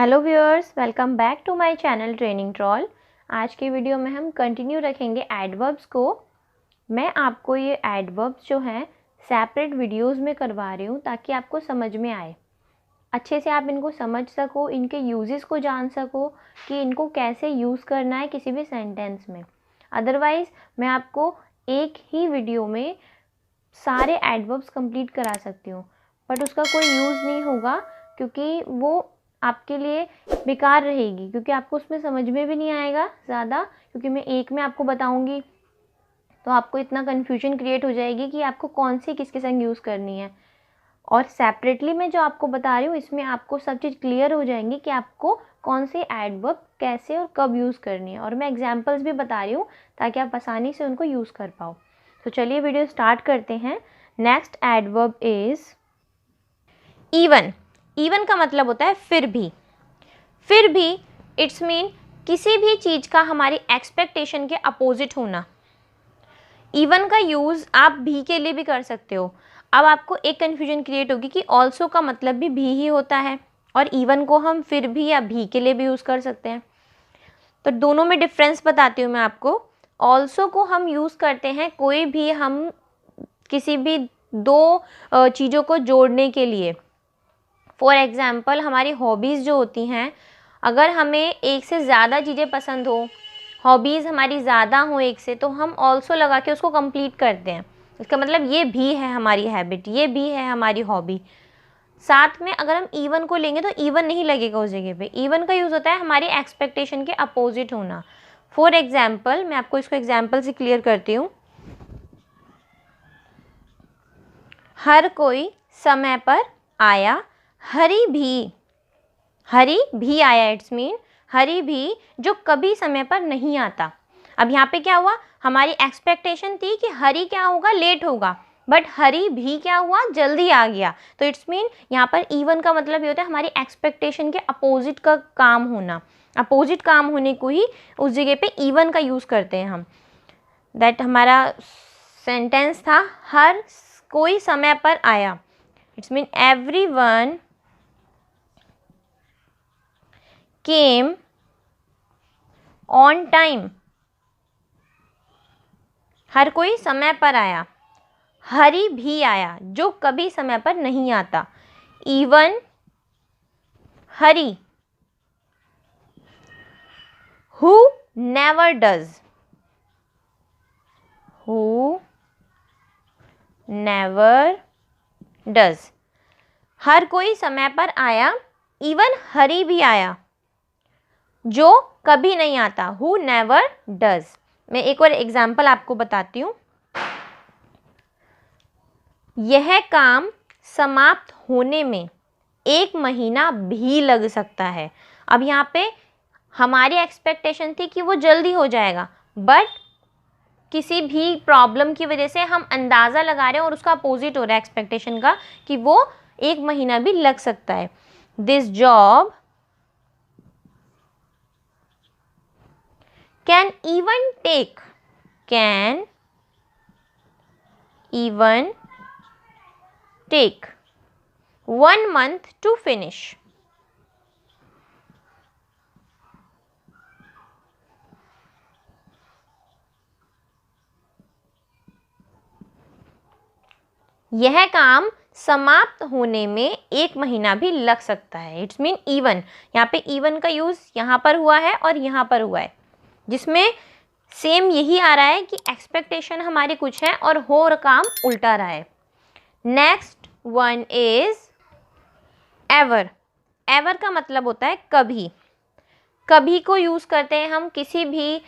Hello viewers, welcome back to my channel training troll. आज के video में हम कंटिन्यू रखेंगे एडवर्ब्स को। मैं आपको ये एडवर्ब्स जो हैं सेपरेट वीडियोस में करवा रही हूँ ताकि आपको समझ में आए, अच्छे से आप इनको समझ सको, इनके यूजेस को जान सको कि इनको कैसे यूज़ करना है किसी भी सेंटेंस में। अदरवाइज़ मैं आपको एक ही वीडियो में सारे एडवर्ब्स कंप्लीट करा सकती हूँ, बट उसका कोई यूज़ नहीं होगा क्योंकि वो आपके लिए बेकार रहेगी, क्योंकि आपको उसमें समझ में भी नहीं आएगा ज़्यादा, क्योंकि मैं एक में आपको बताऊँगी तो आपको इतना कन्फ्यूजन क्रिएट हो जाएगी कि आपको कौन सी किसके संग यूज़ करनी है। और सेपरेटली मैं जो आपको बता रही हूँ इसमें आपको सब चीज़ क्लियर हो जाएंगी कि आपको कौन से एडवर्ब कैसे और कब यूज़ करनी है, और मैं एग्जांपल्स भी बता रही हूँ ताकि आप आसानी से उनको यूज़ कर पाओ। तो चलिए वीडियो स्टार्ट करते हैं। Next adverb is even. Even का मतलब होता है फिर भी। फिर भी इट्स मीन किसी भी चीज़ का हमारी एक्सपेक्टेशन के अपोजिट होना। इवन का यूज़ आप भी के लिए भी कर सकते हो। अब आपको एक कन्फ्यूजन क्रिएट होगी कि ऑल्सो का मतलब भी ही होता है और इवन को हम फिर भी या भी के लिए भी यूज़ कर सकते हैं। तो दोनों में डिफरेंस बताती हूँ मैं आपको। ऑल्सो को हम यूज़ करते हैं कोई भी हम किसी भी दो चीज़ों को जोड़ने के लिए। फॉर एग्ज़ाम्पल हमारी हॉबीज़ जो होती हैं, अगर हमें एक से ज़्यादा चीज़ें पसंद हो, हॉबीज़ हमारी ज़्यादा हो एक से, तो हम ऑल्सो लगा के उसको कंप्लीट करते हैं। इसका मतलब ये भी है हमारी हैबिट, ये भी है हमारी हॉबी। साथ में अगर हम इवन को लेंगे तो इवन नहीं लगेगा उस जगह पे। इवन का यूज़ होता है हमारी एक्सपेक्टेशन के अपोजिट होना। फॉर एग्ज़ाम्पल मैं आपको इसको एग्जाम्पल से क्लियर करती हूँ। हर कोई समय पर आया, हरी भी आया। इट्स मीन हरी भी जो कभी समय पर नहीं आता। अब यहाँ पे क्या हुआ, हमारी एक्सपेक्टेशन थी कि हरी क्या होगा, लेट होगा, बट हरी भी क्या हुआ, जल्दी आ गया। तो इट्स मीन यहाँ पर इवन का मतलब ये होता है हमारी एक्सपेक्टेशन के अपोजिट का काम होना। अपोजिट काम होने को ही उस जगह पे इवन का यूज़ करते हैं हम। दैट हमारा सेंटेंस था हर कोई समय पर आया। It's mean everyone came on time. हर कोई समय पर आया, हरी भी आया जो कभी समय पर नहीं आता। Even Hari who never does. Who never does. हर कोई समय पर आया, इवन हरी भी आया जो कभी नहीं आता। Who never does. मैं एक और एग्जाम्पल आपको बताती हूँ। यह काम समाप्त होने में 1 महीना भी लग सकता है। अब यहाँ पे हमारी एक्सपेक्टेशन थी कि वो जल्दी हो जाएगा, बट किसी भी प्रॉब्लम की वजह से हम अंदाज़ा लगा रहे हैं और उसका अपोजिट हो रहा है एक्सपेक्टेशन का, कि वो 1 महीना भी लग सकता है। This job can even take 1 month to finish। यह काम समाप्त होने में 1 महीना भी लग सकता है। It's mean even. यहाँ पे इवन का यूज़ यहाँ पर हुआ है और यहाँ पर हुआ है, जिसमें सेम यही आ रहा है कि एक्सपेक्टेशन हमारी कुछ है और हो और काम उल्टा रहा है। Next one is ever. Ever का मतलब होता है कभी। कभी को यूज़ करते हैं हम किसी भी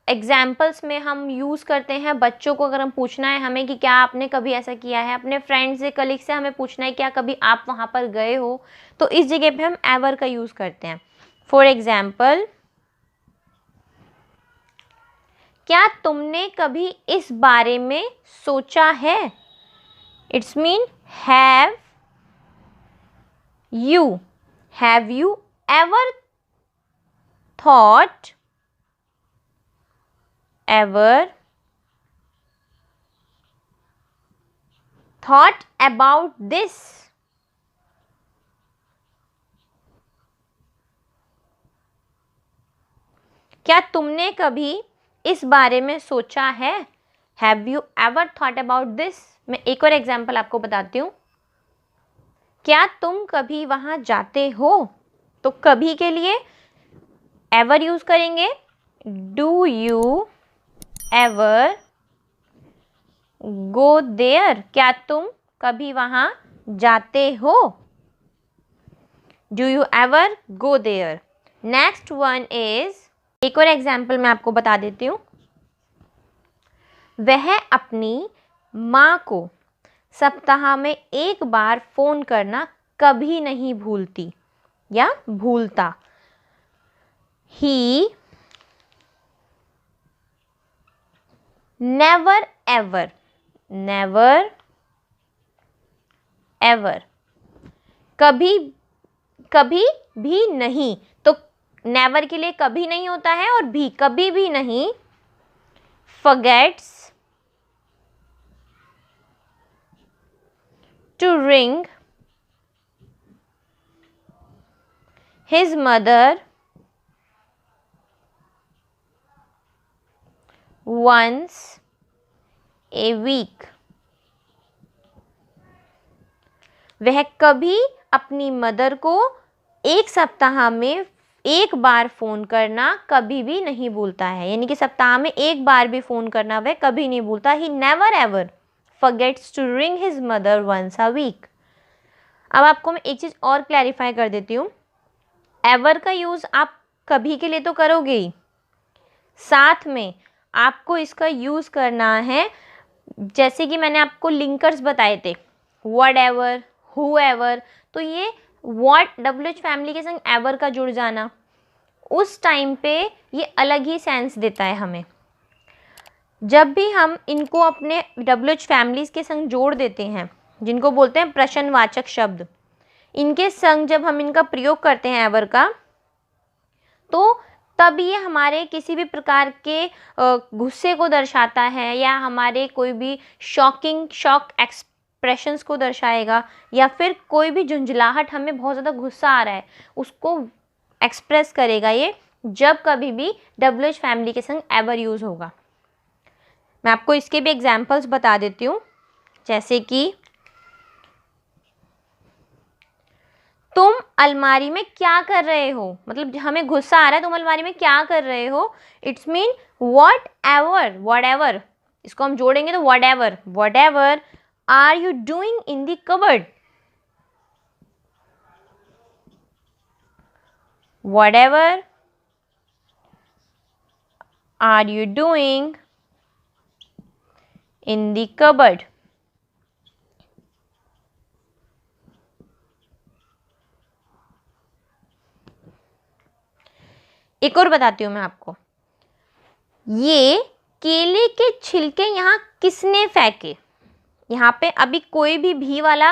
एग्जाम्पल्स में हम यूज़ करते हैं। बच्चों को अगर हम पूछना है हमें कि क्या आपने कभी ऐसा किया है, अपने फ्रेंड्स से, कलीग से हमें पूछना है क्या कभी आप वहाँ पर गए हो, तो इस जगह पे हम एवर का यूज़ करते हैं। फॉर एग्जाम्पल, क्या तुमने कभी इस बारे में सोचा है। It's mean have you ever thought about this। क्या तुमने कभी इस बारे में सोचा है? Have you ever thought about this? मैं एक और एग्जाम्पल आपको बताती हूँ। क्या तुम कभी वहां जाते हो? तो कभी के लिए एवर यूज करेंगे। Do you ever go there? क्या तुम कभी वहां जाते हो? Do you ever go there? Next one is, एक और एग्जाम्पल मैं आपको बता देती हूँ। वह अपनी माँ को सप्ताह में एक बार फोन करना कभी नहीं भूलती या भूलता। He never ever, never ever, कभी कभी भी नहीं। तो नेवर के लिए कभी नहीं होता है और भी कभी भी नहीं। forgets to ring his mother once a week। वह कभी अपनी मदर को एक सप्ताह में एक बार फोन करना कभी भी नहीं भूलता है, यानी कि सप्ताह में एक बार भी फोन करना वह कभी नहीं भूलता। He never ever forgets to ring his mother once a week। अब आपको मैं एक चीज और क्लैरिफाई कर देती हूँ। एवर का यूज आप कभी के लिए तो करोगे ही, साथ में आपको इसका यूज करना है, जैसे कि मैंने आपको लिंकर्स बताए थे, वट एवर, हु एवर। तो ये वॉट WH फैमिली के संग एवर का जुड़ जाना, उस टाइम पे ये अलग ही सेंस देता है हमें। जब भी हम इनको अपने WH फैमिलीज के संग जोड़ देते हैं, जिनको बोलते हैं प्रश्नवाचक शब्द, इनके संग जब हम इनका प्रयोग करते हैं एवर का, तो तब ये हमारे किसी भी प्रकार के गुस्से को दर्शाता है, या हमारे कोई भी शॉक एक्सप्रेशंस को दर्शाएगा, या फिर कोई भी झुंझलाहट, हमें बहुत ज़्यादा गुस्सा आ रहा है उसको एक्सप्रेस करेगा ये, जब कभी भी WH फैमिली के संग एवर यूज़ होगा। मैं आपको इसके भी एग्जाम्पल्स बता देती हूँ, जैसे कि तुम अलमारी में क्या कर रहे हो, मतलब हमें गुस्सा आ रहा है, तुम अलमारी में क्या कर रहे हो। इट्स मीन वॉट एवर, इसको हम जोड़ेंगे तो whatever are you doing in the cupboard. Whatever are you doing in the cupboard. एक और बताती हूँ मैं आपको, ये केले के छिलके यहाँ किसने फेंके। यहाँ पे अभी कोई भी वाला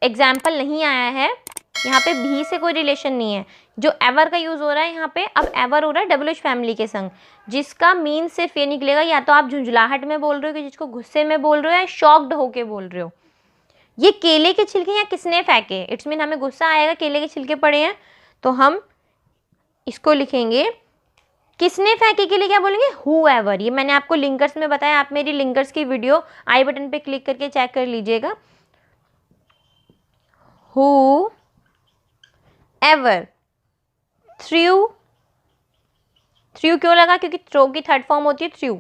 एग्जाम्पल नहीं आया है, यहाँ पे भी से कोई रिलेशन नहीं है। जो एवर का यूज हो रहा है यहाँ पे, अब एवर हो रहा है WH फैमिली के संग, जिसका मीन सिर्फ ये निकलेगा, या तो आप झुंझलाहट में बोल रहे हो कि जिसको गुस्से में बोल रहे हो, या शॉक्ड होके बोल रहे हो। ये केले के छिलके यहाँ किसने फेंके, इट्स मीन हमें गुस्सा आएगा, केले के छिलके पड़े हैं, तो हम इसको लिखेंगे किसने फेंके के लिए क्या बोलेंगे, हु एवर। ये मैंने आपको लिंकर्स में बताया, आप मेरी लिंकर्स की वीडियो आई बटन पे क्लिक करके चेक कर लीजिएगा। हु एवर, थ्रू क्यों लगा, क्योंकि थ्रो की थर्ड फॉर्म होती है थ्रू,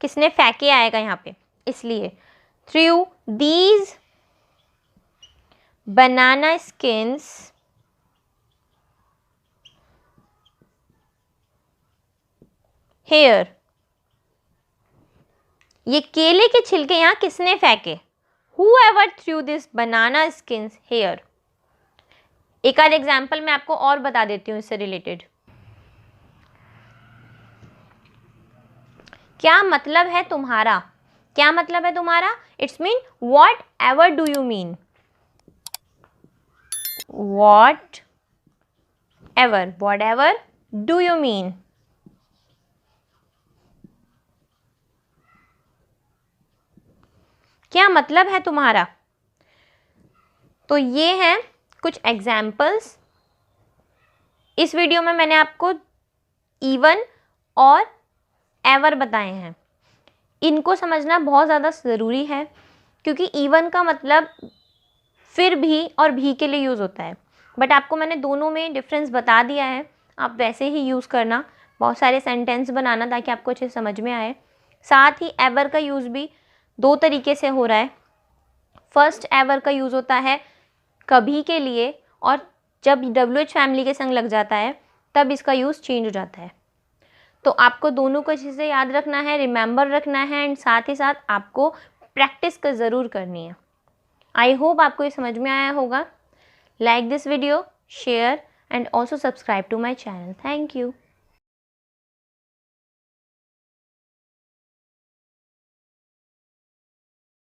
किसने फेंके आएगा यहाँ पे, इसलिए through these banana skins here. ये केले के छिलके यहाँ किसने फेंके, whoever threw this banana skins here। एक आध एग्जाम्पल मैं आपको और बता देती हूँ इससे रिलेटेड। क्या मतलब है तुम्हारा, क्या मतलब है तुम्हारा, it's mean what ever do you mean, what ever do you mean. क्या मतलब है तुम्हारा। तो ये हैं कुछ एग्जाम्पल्स। इस वीडियो में मैंने आपको इवन और एवर बताए हैं। इनको समझना बहुत ज़्यादा ज़रूरी है, क्योंकि इवन का मतलब फिर भी और भी के लिए यूज़ होता है, बट आपको मैंने दोनों में डिफरेंस बता दिया है। आप वैसे ही यूज़ करना, बहुत सारे सेंटेंस बनाना ताकि आपको अच्छे समझ में आए। साथ ही एवर का यूज़ भी 2 तरीके से हो रहा है। फर्स्ट एवर का यूज़ होता है कभी के लिए, और जब WH फैमिली के संग लग जाता है तब इसका यूज़ चेंज हो जाता है। तो आपको दोनों को अच्छे से याद रखना है, रिमेंबर रखना है, एंड साथ ही साथ आपको प्रैक्टिस कर ज़रूर करनी है। आई होप आपको ये समझ में आया होगा। Like this video, share and also subscribe to my channel. Thank you.